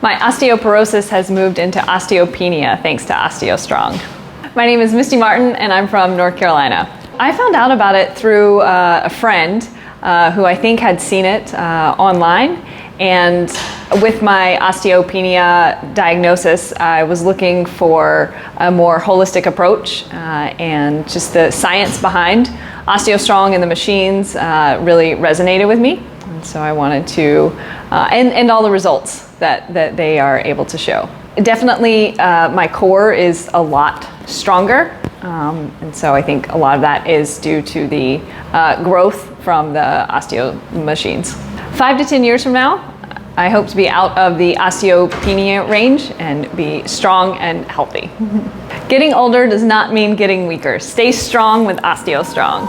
My osteoporosis has moved into osteopenia thanks to OsteoStrong. My name is Misty Martin and I'm from North Carolina. I found out about it through a friend who I think had seen it online, and with my osteopenia diagnosis I was looking for a more holistic approach, and just the science behind OsteoStrong and the machines really resonated with me. And so I wanted to, and all the results that they are able to show. Definitely my core is a lot stronger, and so I think a lot of that is due to the growth from the osteo machines. 5 to 10 years from now, I hope to be out of the osteopenia range and be strong and healthy. Getting older does not mean getting weaker. Stay strong with OsteoStrong.